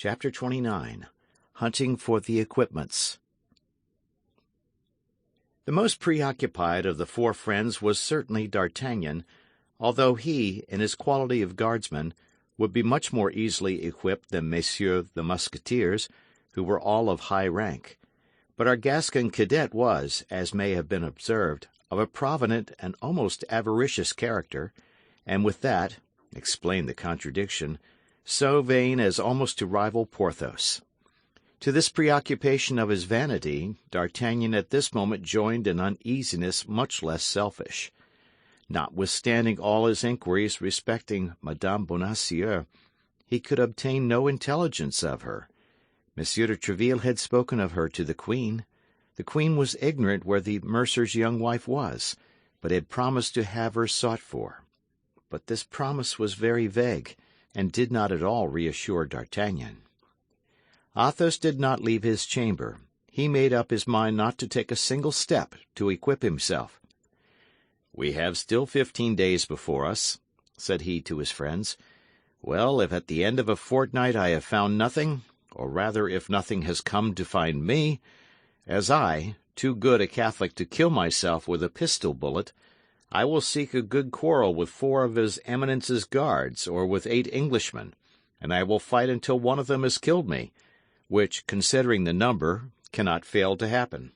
Chapter 29. Hunting for the Equipments. The most preoccupied of the four friends was certainly D'Artagnan, although he, in his quality of guardsman, would be much more easily equipped than Messieurs the Musketeers, who were all of high rank. But our Gascon cadet was, as may have been observed, of a provident and almost avaricious character, and with that, explain the contradiction, so vain as almost to rival Porthos. To this preoccupation of his vanity, D'Artagnan at this moment joined an uneasiness much less selfish. Notwithstanding all his inquiries respecting Madame Bonacieux, he could obtain no intelligence of her. Monsieur de Tréville had spoken of her to the Queen. The Queen was ignorant where the mercer's young wife was, but had promised to have her sought for. But this promise was very vague, and did not at all reassure D'Artagnan. Athos did not leave his chamber. He made up his mind not to take a single step to equip himself. "We have still 15 days before us," said he to his friends. "Well, if at the end of a fortnight I have found nothing, or rather if nothing has come to find me, as I, too good a Catholic to kill myself with a pistol bullet, I will seek a good quarrel with 4 of his Eminence's guards, or with 8 Englishmen, and I will fight until one of them has killed me, which, considering the number, cannot fail to happen.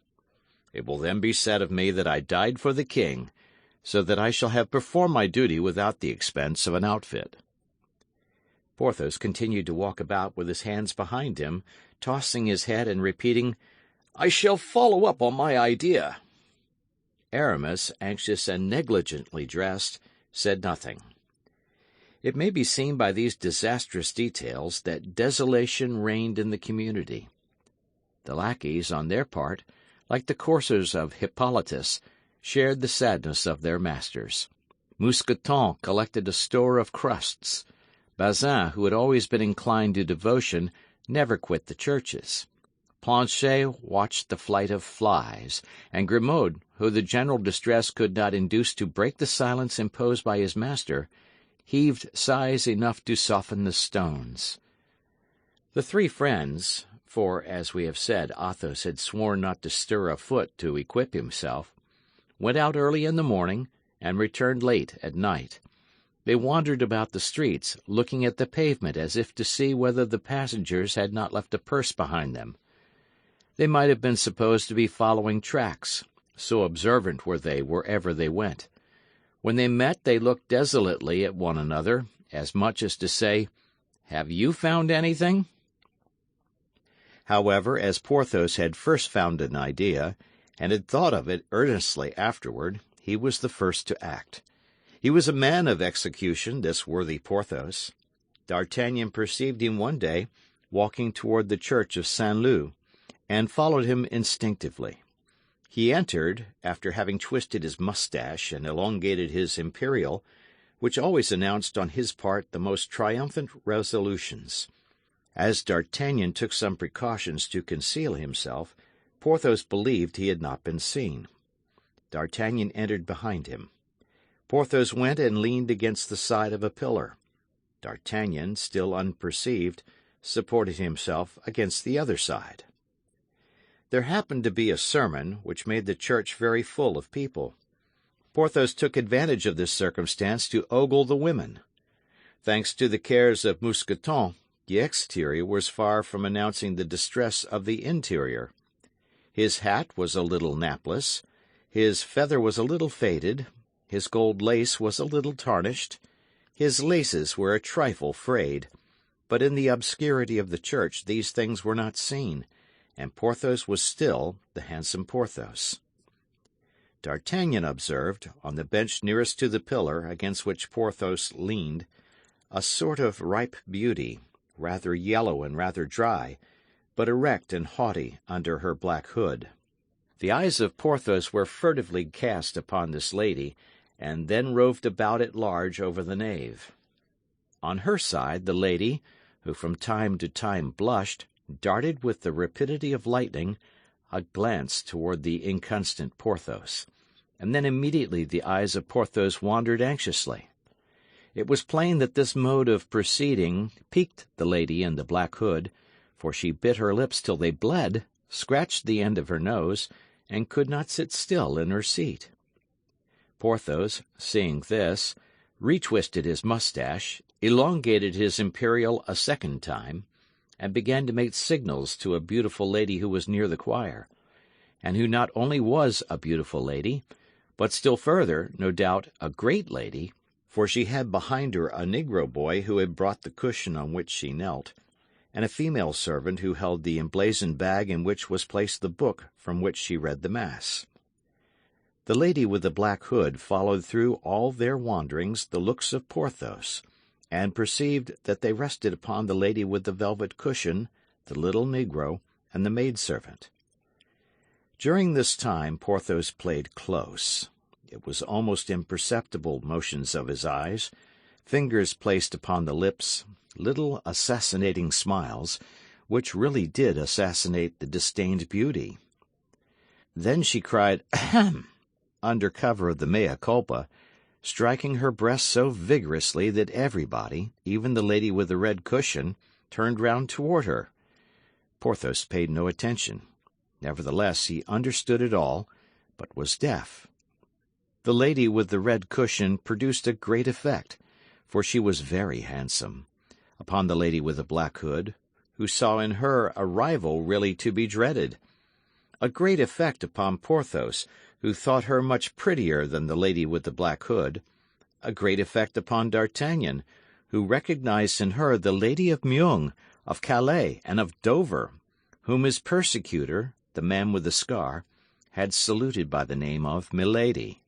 It will then be said of me that I died for the king, so that I shall have performed my duty without the expense of an outfit." Porthos continued to walk about with his hands behind him, tossing his head and repeating, "I shall follow up on my idea." Aramis, anxious and negligently dressed, said nothing. It may be seen by these disastrous details that desolation reigned in the community. The lackeys, on their part, like the coursers of Hippolytus, shared the sadness of their masters. Mousqueton collected a store of crusts. Bazin, who had always been inclined to devotion, never quit the churches. Planchet watched the flight of flies, and Grimaud, who the general distress could not induce to break the silence imposed by his master, heaved sighs enough to soften the stones. The 3 friends, for, as we have said, Athos had sworn not to stir a foot to equip himself, went out early in the morning and returned late at night. They wandered about the streets, looking at the pavement as if to see whether the passengers had not left a purse behind them. They might have been supposed to be following tracks, so observant were they wherever they went. When they met, they looked desolately at one another, as much as to say, "Have you found anything?" However, as Porthos had first found an idea, and had thought of it earnestly afterward, he was the first to act. He was a man of execution, this worthy Porthos. D'Artagnan perceived him one day walking toward the church of Saint-Leu, and followed him instinctively. He entered, after having twisted his moustache and elongated his imperial, which always announced on his part the most triumphant resolutions. As D'Artagnan took some precautions to conceal himself, Porthos believed he had not been seen. D'Artagnan entered behind him. Porthos went and leaned against the side of a pillar. D'Artagnan, still unperceived, supported himself against the other side. There happened to be a sermon, which made the church very full of people. Porthos took advantage of this circumstance to ogle the women. Thanks to the cares of Mousqueton, the exterior was far from announcing the distress of the interior. His hat was a little napless, his feather was a little faded, his gold lace was a little tarnished, his laces were a trifle frayed, but in the obscurity of the church these things were not seen, and Porthos was still the handsome Porthos. D'Artagnan observed, on the bench nearest to the pillar against which Porthos leaned, a sort of ripe beauty, rather yellow and rather dry, but erect and haughty under her black hood. The eyes of Porthos were furtively cast upon this lady, and then roved about at large over the nave. On her side the lady, who from time to time blushed, darted with the rapidity of lightning a glance toward the inconstant Porthos, and then immediately the eyes of Porthos wandered anxiously. It was plain that this mode of proceeding piqued the lady in the black hood, for she bit her lips till they bled, scratched the end of her nose, and could not sit still in her seat. Porthos, seeing this, retwisted his moustache, elongated his imperial a second time, and began to make signals to a beautiful lady who was near the choir, and who not only was a beautiful lady, but still further, no doubt, a great lady, for she had behind her a negro boy who had brought the cushion on which she knelt, and a female servant who held the emblazoned bag in which was placed the book from which she read the Mass. The lady with the black hood followed through all their wanderings the looks of Porthos, and perceived that they rested upon the lady with the velvet cushion, the little negro, and the maidservant. During this time Porthos played close. It was almost imperceptible motions of his eyes, fingers placed upon the lips, little assassinating smiles, which really did assassinate the disdained beauty. Then she cried, "Ahem!" under cover of the mea culpa, striking her breast so vigorously that everybody, even the lady with the red cushion, turned round toward her. Porthos paid no attention. Nevertheless, he understood it all, but was deaf. The lady with the red cushion produced a great effect, for she was very handsome, upon the lady with the black hood, who saw in her a rival really to be dreaded. A great effect upon Porthos, who thought her much prettier than the lady with the black hood. A great effect upon D'Artagnan, who recognized in her the Lady of Meung, of Calais, and of Dover, whom his persecutor, the man with the scar, had saluted by the name of Milady.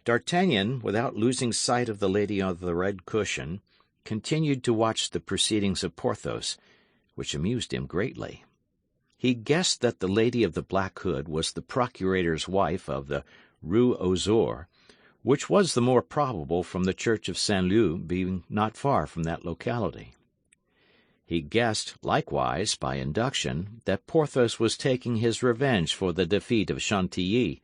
D'Artagnan, without losing sight of the lady of the red cushion, continued to watch the proceedings of Porthos, which amused him greatly. He guessed that the lady of the black hood was the procurator's wife of the Rue aux Ours, which was the more probable from the church of Saint-Leu being not far from that locality. He guessed, likewise, by induction, that Porthos was taking his revenge for the defeat of Chantilly,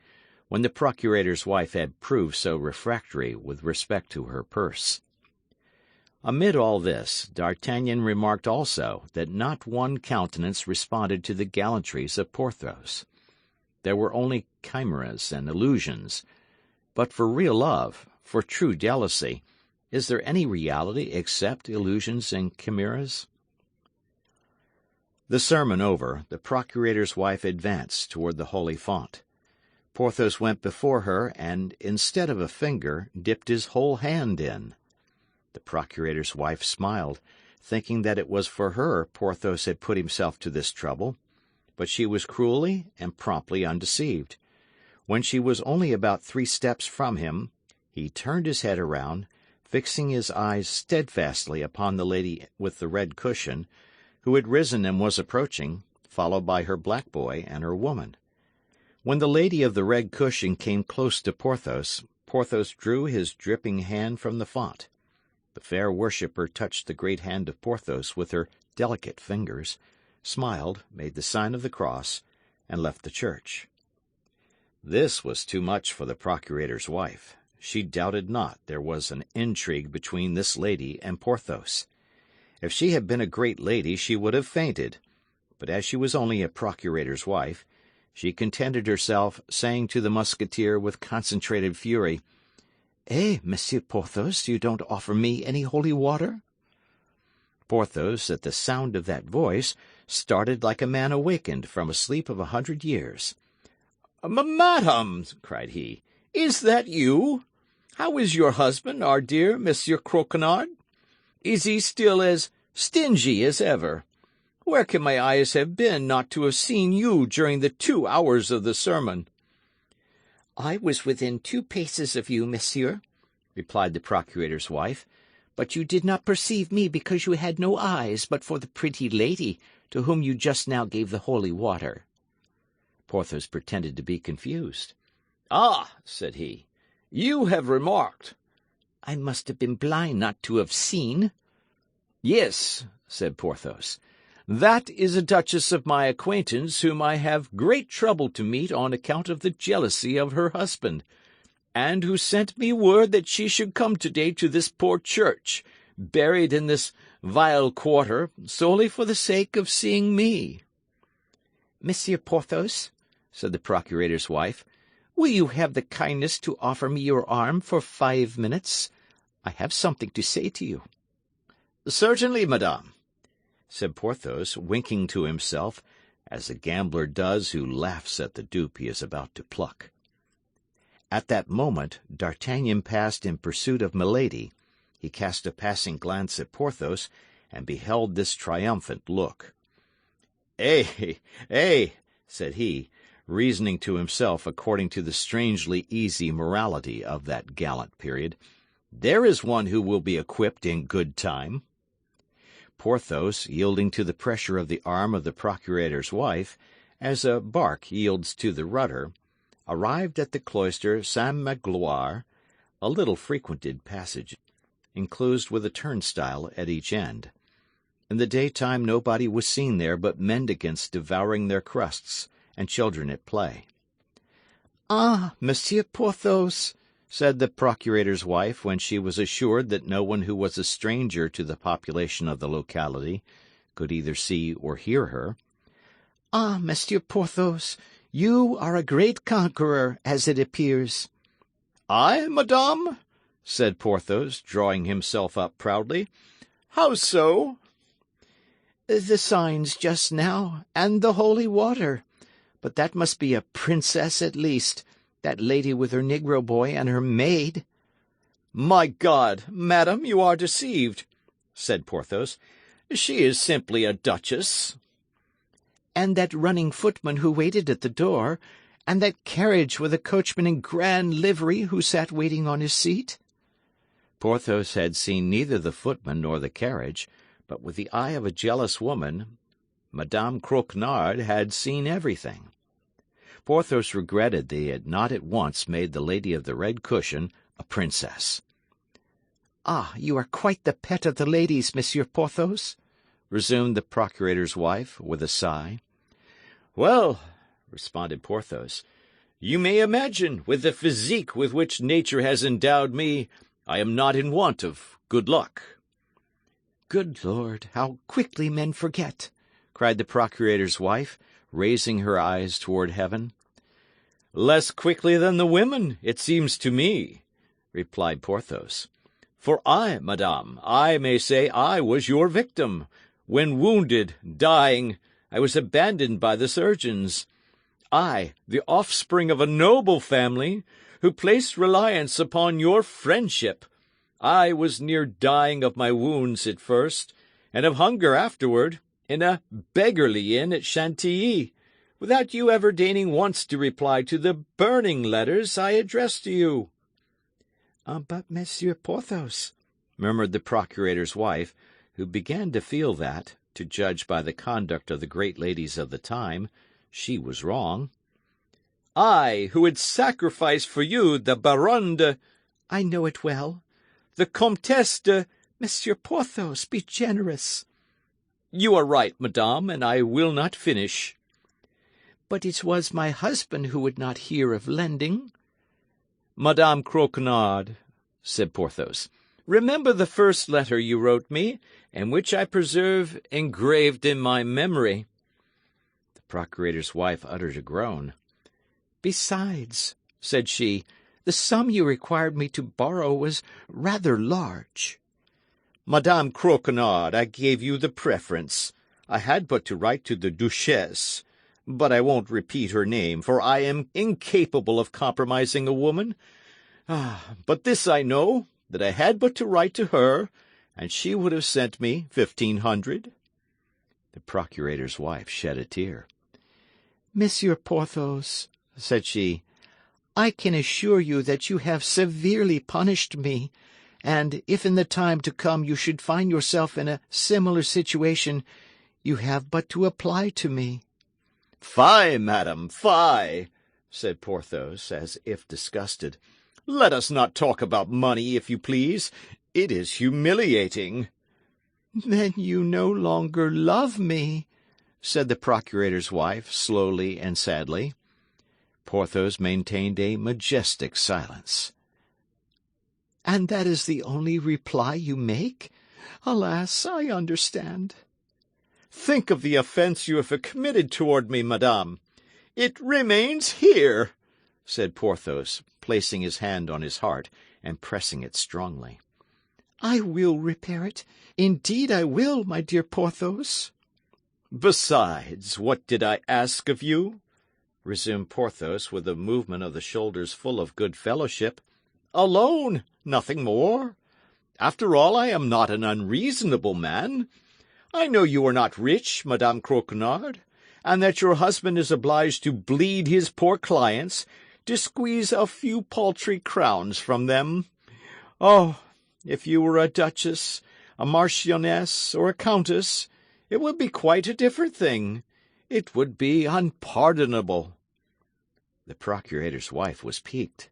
when the procurator's wife had proved so refractory with respect to her purse. Amid all this, D'Artagnan remarked also that not one countenance responded to the gallantries of Porthos. There were only chimeras and illusions. But for real love, for true jealousy, is there any reality except illusions and chimeras? The sermon over, the procurator's wife advanced toward the holy font. Porthos went before her, and, instead of a finger, dipped his whole hand in. The procurator's wife smiled, thinking that it was for her Porthos had put himself to this trouble, but she was cruelly and promptly undeceived. When she was only about 3 steps from him, he turned his head around, fixing his eyes steadfastly upon the lady with the red cushion, who had risen and was approaching, followed by her black boy and her woman. When the lady of the red cushion came close to Porthos, Porthos drew his dripping hand from the font. The fair worshipper touched the great hand of Porthos with her delicate fingers, smiled, made the sign of the cross, and left the church. This was too much for the procurator's wife. She doubted not there was an intrigue between this lady and Porthos. If she had been a great lady, she would have fainted. But as she was only a procurator's wife, she contented herself, saying to the Musketeer with concentrated fury, "Eh, Monsieur Porthos, you don't offer me any holy water?" Porthos, at the sound of that voice, started like a man awakened from a sleep of 100 years. "Madame," cried he, "is that you? How is your husband, our dear Monsieur Croquenard? Is he still as stingy as ever? Where can my eyes have been not to have seen you during the 2 hours of the sermon?" "I was within 2 paces of you, monsieur," replied the procurator's wife, "but you did not perceive me because you had no eyes but for the pretty lady to whom you just now gave the holy water." Porthos pretended to be confused. "Ah," said he, "you have remarked." "I must have been blind not to have seen." "Yes," said Porthos, "that is a duchess of my acquaintance whom I have great trouble to meet on account of the jealousy of her husband. and who sent me word that she should come today to this poor church, buried in this vile quarter, solely for the sake of seeing me." "Monsieur Porthos," said the procurator's wife, "will you have the kindness to offer me your arm for 5 minutes? I have something to say to you." "Certainly, madame," said Porthos, winking to himself, as a gambler does who laughs at the dupe he is about to pluck. At that moment D'Artagnan passed in pursuit of Milady. He cast a passing glance at Porthos, and beheld this triumphant look. "Eh," said he, reasoning to himself according to the strangely easy morality of that gallant period, "there is one who will be equipped in good time." Porthos, yielding to the pressure of the arm of the procurator's wife, as a bark yields to the rudder, arrived at the cloister Saint-Magloire, a little frequented passage, enclosed with a turnstile at each end. In the daytime nobody was seen there but mendicants devouring their crusts, and children at play. "Ah, Monsieur Porthos," said the procurator's wife, when she was assured that no one who was a stranger to the population of the locality could either see or hear her. "Ah, Monsieur Porthos, you are a great conqueror, as it appears." "I, madame?" said Porthos, drawing himself up proudly. "How so?" "The signs just now, and the holy water. But that must be a princess at least, that lady with her negro boy and her maid." "My God, madam, you are deceived," said Porthos. "She is simply a duchess." "And that running footman who waited at the door, and that carriage with a coachman in grand livery who sat waiting on his seat?" Porthos had seen neither the footman nor the carriage, but with the eye of a jealous woman, Madame Croquenard had seen everything. Porthos regretted that he had not at once made the lady of the red cushion a princess. "Ah, you are quite the pet of the ladies, Monsieur Porthos," resumed the procurator's wife, with a sigh. "Well," responded Porthos, "you may imagine, with the physique with which nature has endowed me, I am not in want of good luck." "Good Lord, how quickly men forget!" cried the procurator's wife, raising her eyes toward heaven. "Less quickly than the women, it seems to me," replied Porthos. "For I, madame, I may say I was your victim. When wounded, dying, I was abandoned by the surgeons. I, the offspring of a noble family, who placed reliance upon your friendship. I was near dying of my wounds at first, and of hunger afterward, in a beggarly inn at Chantilly, without you ever deigning once to reply to the burning letters I addressed to you." "But, Monsieur Porthos," murmured the procurator's wife, who began to feel that, to judge by the conduct of the great ladies of the time, she was wrong. "I, who had sacrificed for you the Baronne de—" "I know it well." "The Comtesse de—" "Monsieur Porthos, be generous." "You are right, madame, and I will not finish." "But it was my husband who would not hear of lending." "Madame Croquenard," said Porthos, "remember the first letter you wrote me, and which I preserve engraved in my memory." The procurator's wife uttered a groan. "Besides," said she, "the sum you required me to borrow was rather large." "Madame Croquenard, I gave you the preference. I had but to write to the Duchesse, but I won't repeat her name, for I am incapable of compromising a woman. But this I know, that I had but to write to her, and she would have sent me 1,500. The procurator's wife shed a tear. "Monsieur Porthos," said she, "I can assure you that you have severely punished me, and if in the time to come you should find yourself in a similar situation, you have but to apply to me." "Fie, madam, fie!" said Porthos, as if disgusted. "Let us not talk about money, if you please. It is humiliating." "Then you no longer love me," said the procurator's wife, slowly and sadly. Porthos maintained a majestic silence. "And that is the only reply you make? Alas, I understand." "Think of the offence you have committed toward me, madame. It remains here," said Porthos, placing his hand on his heart and pressing it strongly. "I will repair it. Indeed I will, my dear Porthos." "Besides, what did I ask of you?" resumed Porthos, with a movement of the shoulders full of good fellowship. "A loan, nothing more. After all, I am not an unreasonable man. I know you are not rich, Madame Croquenard, and that your husband is obliged to bleed his poor clients, to squeeze a few paltry crowns from them. Oh, if you were a duchess, a marchioness, or a countess, it would be quite a different thing. It would be unpardonable." The procurator's wife was piqued.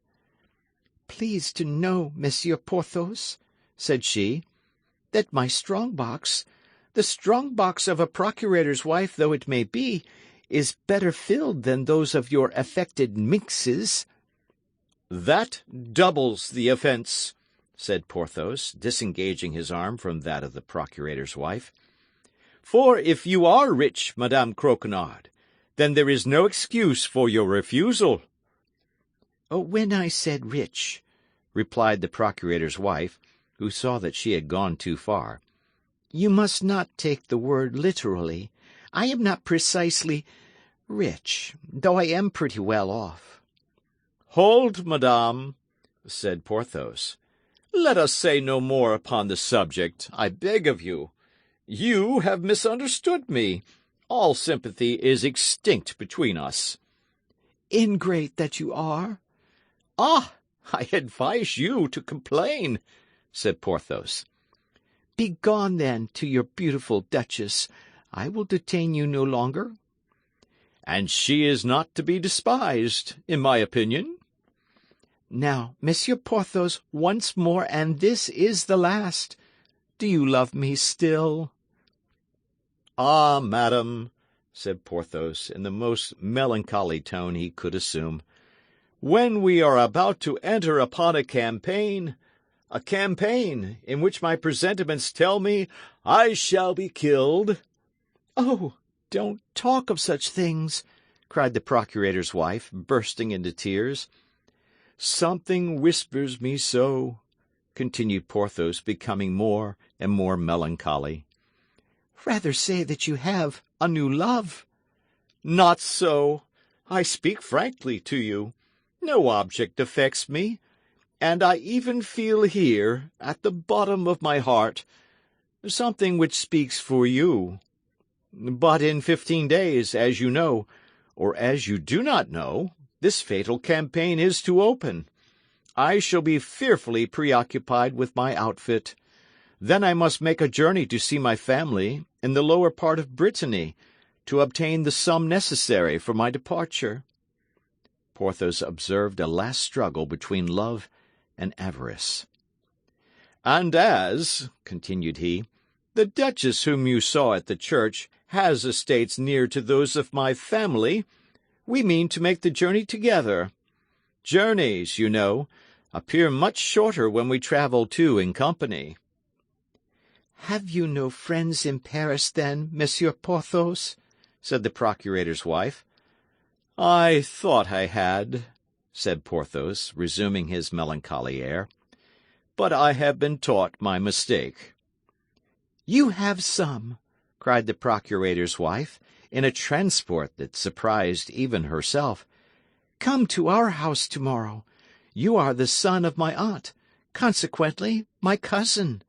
"Please to know, Monsieur Porthos," said she, "that my strong-box, the strong-box of a procurator's wife though it may be, is better filled than those of your affected minxes." "That doubles the offence," said Porthos, disengaging his arm from that of the procurator's wife. "For if you are rich, Madame Croquenard, then there is no excuse for your refusal." "When I said rich," replied the procurator's wife, who saw that she had gone too far, "you must not take the word literally. I am not precisely rich, though I am pretty well off." "Hold, madame," said Porthos. "Let us say no more upon the subject, I beg of you. You have misunderstood me. All sympathy is extinct between us." "Ingrate that you are." "Ah, I advise you to complain," said Porthos. "Begone, then, to your beautiful duchess. I will detain you no longer." "And she is not to be despised, in my opinion." "Now, Monsieur Porthos, once more, and this is the last. Do you love me still?" "Ah, madam," said Porthos, in the most melancholy tone he could assume, "when we are about to enter upon a campaign in which my presentiments tell me I shall be killed—" "Oh, don't talk of such things," cried the procurator's wife, bursting into tears. "Something whispers me so," continued Porthos, becoming more and more melancholy. "Rather say that you have a new love." "Not so. I speak frankly to you. No object affects me, and I even feel here, at the bottom of my heart, something which speaks for you. But in 15 days, as you know, or as you do not know, this fatal campaign is to open. I shall be fearfully preoccupied with my outfit. Then I must make a journey to see my family in the lower part of Brittany, to obtain the sum necessary for my departure." Porthos observed a last struggle between love and avarice. "And as," continued he, "the duchess whom you saw at the church has estates near to those of my family, we mean to make the journey together. Journeys, you know, appear much shorter when we travel two in company." "Have you no friends in Paris, then, Monsieur Porthos?" said the procurator's wife. "I thought I had," said Porthos, resuming his melancholy air, "but I have been taught my mistake." "You have some," cried the procurator's wife, in a transport that surprised even herself. "Come to our house tomorrow. You are the son of my aunt, consequently my cousin.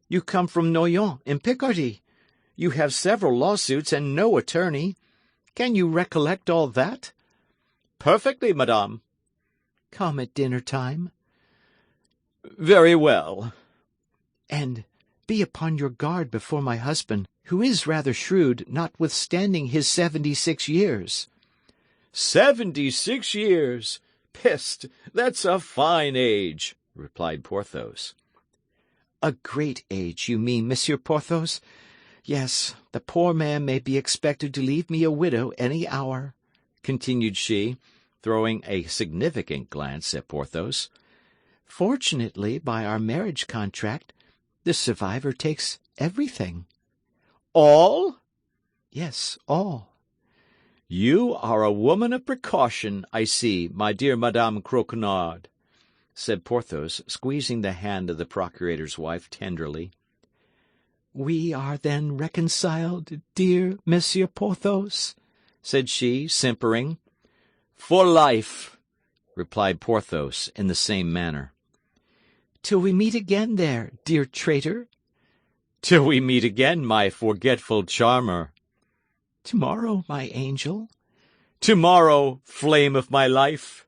You come from Noyon, in Picardy. You have several lawsuits and no attorney. Can you recollect all that?" "Perfectly, madame." "Come at dinner-time." "Very well." "And be upon your guard before my husband, who is rather shrewd, notwithstanding his 76 years." 76 years! Peste, that's a fine age," replied Porthos. "A great age, you mean, Monsieur Porthos? Yes, the poor man may be expected to leave me a widow any hour," continued she, throwing a significant glance at Porthos. Fortunately, by our marriage contract, the survivor takes everything. All? Yes, all. You are a woman of precaution, I see, my dear Madame Croquenard, said Porthos, squeezing the hand of the procurator's wife tenderly. We are then reconciled, dear Monsieur Porthos, said she, simpering. For life, replied Porthos in the same manner. Till we meet again there, dear traitor. Till we meet again, my forgetful charmer. Tomorrow, my angel. Tomorrow, flame of my life.